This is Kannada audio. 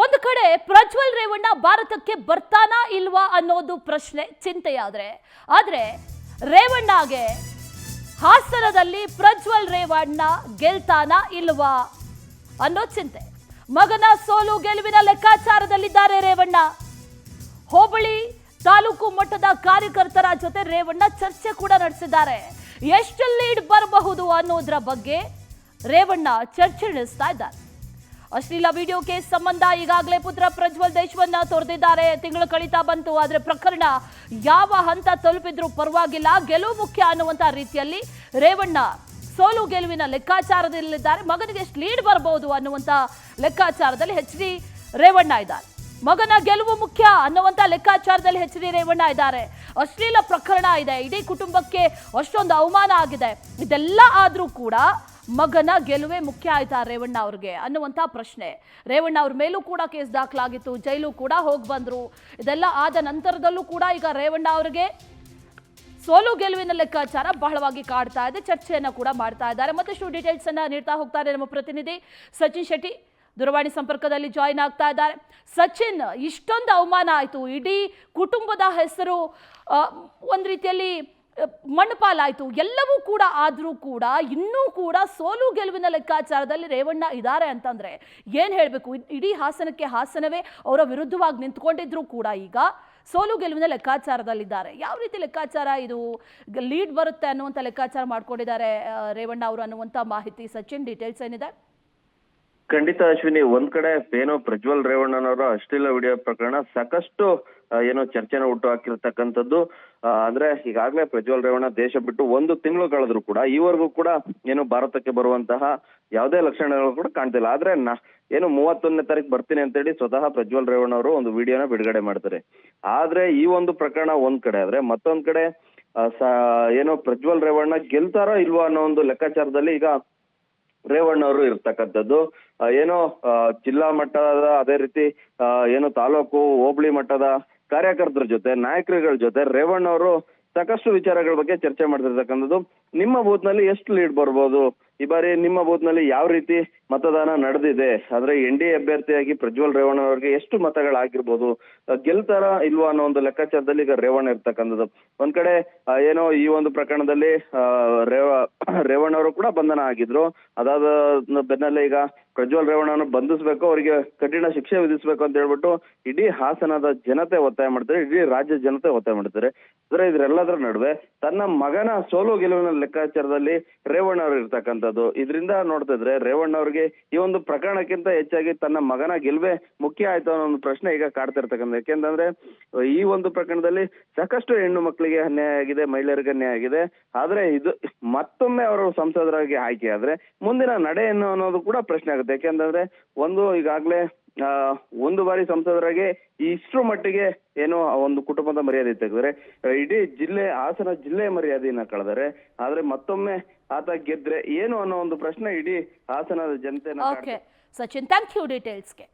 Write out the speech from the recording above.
ಒಂದು ಕಡೆ ಪ್ರಜ್ವಲ್ ರೇವಣ್ಣ ಭಾರತಕ್ಕೆ ಬರ್ತಾನಾ ಇಲ್ವಾ ಅನ್ನೋದು ಪ್ರಶ್ನೆ ಚಿಂತೆಯಾದ್ರೆ ರೇವಣ್ಣಗೆ ಹಾಸನದಲ್ಲಿ ಪ್ರಜ್ವಲ್ ರೇವಣ್ಣ ಗೆಲ್ತಾನಾ ಇಲ್ವಾ ಅನ್ನೋ ಚಿಂತೆ. ಮಗನ ಸೋಲು ಗೆಲುವಿನ ಲೆಕ್ಕಾಚಾರದಲ್ಲಿದ್ದಾರೆ ರೇವಣ್ಣ. ಹೋಬಳಿ ತಾಲೂಕು ಮಟ್ಟದ ಕಾರ್ಯಕರ್ತರ ಜೊತೆ ರೇವಣ್ಣ ಚರ್ಚೆ ಕೂಡ ನಡೆಸಿದ್ದಾರೆ. ಎಷ್ಟು ಲೀಡ್ ಬರಬಹುದು ಅನ್ನೋದ್ರ ಬಗ್ಗೆ ರೇವಣ್ಣ ಚರ್ಚೆ ನಡೆಸ್ತಾ ಇದ್ದಾರೆ. ಅಶ್ಲೀಲ ವಿಡಿಯೋ ಕೇಸ್ ಸಂಬಂಧ ಈಗಾಗಲೇ ಪುತ್ರ ಪ್ರಜ್ವಲ್ ದೇಶವನ್ನ ತೊರೆದಿದ್ದಾರೆ. ತಿಂಗಳು ಕಳೀತಾ ಬಂತು, ಆದ್ರೆ ಪ್ರಕರಣ ಯಾವ ಹಂತ ತಲುಪಿದ್ರೂ ಪರವಾಗಿಲ್ಲ, ಗೆಲುವು ಮುಖ್ಯ ಅನ್ನುವಂತ ರೀತಿಯಲ್ಲಿ ರೇವಣ್ಣ ಸೋಲು ಗೆಲುವಿನ ಲೆಕ್ಕಾಚಾರದಲ್ಲಿದ್ದಾರೆ. ಮಗನಿಗೆ ಎಷ್ಟು ಲೀಡ್ ಬರಬಹುದು ಅನ್ನುವಂತ ಲೆಕ್ಕಾಚಾರದಲ್ಲಿ ಎಚ್.ಡಿ. ರೇವಣ್ಣ ಇದ್ದಾರೆ. ಮಗನ ಗೆಲುವು ಮುಖ್ಯ ಅನ್ನುವಂತ ಲೆಕ್ಕಾಚಾರದಲ್ಲಿ ಎಚ್.ಡಿ. ರೇವಣ್ಣ ಇದ್ದಾರೆ. ಅಶ್ಲೀಲ ಪ್ರಕರಣ ಇದೆ, ಇಡೀ ಕುಟುಂಬಕ್ಕೆ ಅಷ್ಟೊಂದು ಅವಮಾನ ಆಗಿದೆ. ಇದೆಲ್ಲ ಆದ್ರೂ ಕೂಡ ಮಗನ ಗೆಲುವೇ ಮುಖ್ಯ ಆಯ್ತಾ ರೇವಣ್ಣ ಅವ್ರಿಗೆ ಅನ್ನುವಂತ ಪ್ರಶ್ನೆ. ರೇವಣ್ಣ ಅವ್ರ ಮೇಲೂ ಕೂಡ ಕೇಸ್ ದಾಖಲಾಗಿತ್ತು, ಜೈಲು ಕೂಡ ಹೋಗಿ ಬಂದ್ರು. ಇದೆಲ್ಲ ಆದ ನಂತರದಲ್ಲೂ ಕೂಡ ಈಗ ರೇವಣ್ಣ ಅವರಿಗೆ ಸೋಲು ಗೆಲುವಿನ ಲೆಕ್ಕಾಚಾರ ಬಹಳವಾಗಿ ಕಾಡ್ತಾ ಇದೆ. ಚರ್ಚೆಯನ್ನ ಕೂಡ ಮಾಡ್ತಾ ಇದ್ದಾರೆ. ಮತ್ತಷ್ಟು ಡೀಟೇಲ್ಸ್ ಅನ್ನ ನೀಡ್ತಾ ಹೋಗ್ತಾರೆ ನಮ್ಮ ಪ್ರತಿನಿಧಿ ಸಚಿನ್ ಶೆಟ್ಟಿ. ದೂರವಾಣಿ ಸಂಪರ್ಕದಲ್ಲಿ ಜಾಯಿನ್ ಆಗ್ತಾ ಇದ್ದಾರೆ. ಸಚಿನ್, ಇಷ್ಟೊಂದು ಅವಮಾನ ಆಯ್ತು, ಇಡೀ ಕುಟುಂಬದ ಹೆಸರು ಒಂದ್ ರೀತಿಯಲ್ಲಿ ಮಣ್ಣಪಾಲಾಯ್ತು, ಎಲ್ಲವೂ ಕೂಡ ಆದ್ರೂ ಕೂಡ ಇನ್ನೂ ಕೂಡ ಸೋಲು ಗೆಲುವಿನ ಲೆಕ್ಕಾಚಾರದಲ್ಲಿ ರೇವಣ್ಣ ಇದ್ದಾರೆ ಅಂತಂದ್ರೆ ಏನ್ ಹೇಳ್ಬೇಕು? ಇಡೀ ಹಾಸನಕ್ಕೆ ಹಾಸನವೇ ಅವರ ವಿರುದ್ಧವಾಗಿ ನಿಂತ್ಕೊಂಡಿದ್ರು ಕೂಡ ಈಗ ಸೋಲು ಗೆಲುವಿನ ಲೆಕ್ಕಾಚಾರದಲ್ಲಿದ್ದಾರೆ. ಯಾವ ರೀತಿ ಲೆಕ್ಕಾಚಾರ ಇದು? ಲೀಡ್ ಬರುತ್ತೆ ಅನ್ನುವಂಥ ಲೆಕ್ಕಾಚಾರ ಮಾಡ್ಕೊಂಡಿದ್ದಾರೆ ರೇವಣ್ಣ ಅವರು ಅನ್ನುವಂಥ ಮಾಹಿತಿ. ಸಚಿನ್, ಡೀಟೇಲ್ಸ್ ಏನಿದೆ? ಖಂಡಿತ ಅಶ್ವಿನಿ, ಒಂದ್ ಕಡೆ ಏನೋ ಪ್ರಜ್ವಲ್ ರೇವಣ್ಣನವರ ಅಶ್ಲೀಲ ವಿಡಿಯೋ ಪ್ರಕರಣ ಸಾಕಷ್ಟು ಏನೋ ಚರ್ಚೆನ ಹುಟ್ಟು ಹಾಕಿರ್ತಕ್ಕಂಥದ್ದು. ಅಂದ್ರೆ ಈಗಾಗಲೇ ಪ್ರಜ್ವಲ್ ರೇವಣ್ಣ ದೇಶ ಬಿಟ್ಟು 1 ತಿಂಗಳು ಕಳೆದ್ರು ಕೂಡ ಈವರೆಗೂ ಕೂಡ ಏನು ಭಾರತಕ್ಕೆ ಬರುವಂತಹ ಯಾವುದೇ ಲಕ್ಷಣಗಳು ಕೂಡ ಕಾಣ್ತಿಲ್ಲ. ಆದ್ರೆ ಏನು 31ನೇ ತಾರೀಕು ಬರ್ತೀನಿ ಅಂತೇಳಿ ಸ್ವತಃ ಪ್ರಜ್ವಲ್ ರೇವಣ್ಣ ಅವರು ಒಂದು ವಿಡಿಯೋನ ಬಿಡುಗಡೆ ಮಾಡ್ತಾರೆ. ಆದ್ರೆ ಈ ಒಂದು ಪ್ರಕರಣ ಒಂದ್ ಕಡೆ ಆದ್ರೆ ಮತ್ತೊಂದ್ ಕಡೆ ಏನೋ ಪ್ರಜ್ವಲ್ ರೇವಣ್ಣ ಗೆಲ್ತಾರೋ ಇಲ್ವಾ ಅನ್ನೋ ಒಂದು ಲೆಕ್ಕಾಚಾರದಲ್ಲಿ ಈಗ ರೇವಣ್ಣ ಅವರು ಇರ್ತಕ್ಕಂಥದ್ದು. ಏನೋ ಜಿಲ್ಲಾ ಮಟ್ಟದ ಅದೇ ರೀತಿ ಏನು ತಾಲೂಕು ಹೋಬಳಿ ಮಟ್ಟದ ಕಾರ್ಯಕರ್ತರ ಜೊತೆ ನಾಯಕರುಗಳ ಜೊತೆ ರೇವಣ್ಣ ಅವರು ಸಾಕಷ್ಟು ವಿಚಾರಗಳ ಬಗ್ಗೆ ಚರ್ಚೆ ಮಾಡ್ತಿರ್ತಕ್ಕಂಥದ್ದು. ನಿಮ್ಮ ಬೂತ್ ನಲ್ಲಿ ಎಷ್ಟು ಲೀಡ್ ಬರ್ಬೋದು, ಈ ಬಾರಿ ನಿಮ್ಮ ಬೂತ್ ನಲ್ಲಿ ಯಾವ ರೀತಿ ಮತದಾನ ನಡೆದಿದೆ, ಆದ್ರೆ NDA ಅಭ್ಯರ್ಥಿಯಾಗಿ ಪ್ರಜ್ವಲ್ ರೇವಣ್ಣ ಅವರಿಗೆ ಎಷ್ಟು ಮತಗಳಾಗಿರ್ಬೋದು, ಗೆಲ್ತಾರ ಇಲ್ವಾ ಅನ್ನೋ ಒಂದು ಲೆಕ್ಕಾಚಾರದಲ್ಲಿ ಈಗ ರೇವಣ್ಣ ಇರ್ತಕ್ಕಂಥದ್ದು. ಒಂದ್ ಕಡೆ ಏನೋ ಈ ಒಂದು ಪ್ರಕರಣದಲ್ಲಿ ರೇವಣ್ಣ ಅವರು ಕೂಡ ಬಂಧನ ಆಗಿದ್ರು. ಅದಾದ ಬೆನ್ನಲ್ಲೇ ಈಗ ಪ್ರಜ್ವಲ್ ರೇವಣ್ಣನ ಬಂಧಿಸ್ಬೇಕು, ಅವರಿಗೆ ಕಠಿಣ ಶಿಕ್ಷೆ ವಿಧಿಸ್ಬೇಕು ಅಂತ ಹೇಳ್ಬಿಟ್ಟು ಇಡೀ ಹಾಸನದ ಜನತೆ ಒತ್ತಾಯ ಮಾಡ್ತಾರೆ, ಇಡೀ ರಾಜ್ಯದ ಜನತೆ ಒತ್ತಾಯ ಮಾಡ್ತಾರೆ. ಅಂದ್ರೆ ಇದ್ರೆಲ್ಲದರ ನಡುವೆ ತನ್ನ ಮಗನ ಸೋಲು ಗೆಲುವಿನ ಲೆಕ್ಕಾಚಾರದಲ್ಲಿ ರೇವಣ್ಣ ಅವರು ಇರ್ತಕ್ಕಂಥದ್ದು. ಇದರಿಂದ ನೋಡ್ತಾ ಇದ್ರೆ ರೇವಣ್ಣ ಅವ್ರಿಗೆ ಈ ಒಂದು ಪ್ರಕರಣಕ್ಕಿಂತ ಹೆಚ್ಚಾಗಿ ತನ್ನ ಮಗನ ಗೆಲುವೆ ಮುಖ್ಯ ಆಯ್ತು ಅನ್ನೋ ಒಂದು ಪ್ರಶ್ನೆ ಈಗ ಕಾಡ್ತಿರ್ತಕ್ಕಂಥ. ಯಾಕೆಂತಂದ್ರೆ ಈ ಒಂದು ಪ್ರಕರಣದಲ್ಲಿ ಸಾಕಷ್ಟು ಹೆಣ್ಣು ಮಕ್ಕಳಿಗೆ ಅನ್ಯಾಯ ಆಗಿದೆ, ಮಹಿಳೆಯರಿಗೆ ಅನ್ಯಾಯ ಆಗಿದೆ. ಆದ್ರೆ ಇದು ಮತ್ತೊಮ್ಮೆ ಅವರು ಸಂಸದರಾಗಿ ಆಯ್ಕೆ ಆದ್ರೆ ಮುಂದಿನ ನಡೆ ಏನು ಅನ್ನೋದು ಕೂಡ ಪ್ರಶ್ನೆ ಆಗುತ್ತೆ. ಯಾಕೆಂತಂದ್ರೆ ಈಗಾಗ್ಲೇ 1 ಬಾರಿ ಸಂಸದರಾಗಿ ಇಷ್ಟರ ಮಟ್ಟಿಗೆ ಏನೋ ಒಂದು ಕುಟುಂಬದ ಮರ್ಯಾದೆ ತೆಗೆದ್ರೆ, ಇಡೀ ಹಾಸನ ಜಿಲ್ಲೆ ಮರ್ಯಾದೆಯನ್ನ ಕಳೆದರೆ, ಆದ್ರೆ ಮತ್ತೊಮ್ಮೆ ಆತ ಗೆದ್ರೆ ಏನು ಅನ್ನೋ ಒಂದು ಪ್ರಶ್ನೆ ಇಡೀ ಹಾಸನದ ಜನತೆನ. Sachin, thank you ಡೀಟೇಲ್ಸ್ಗೆ.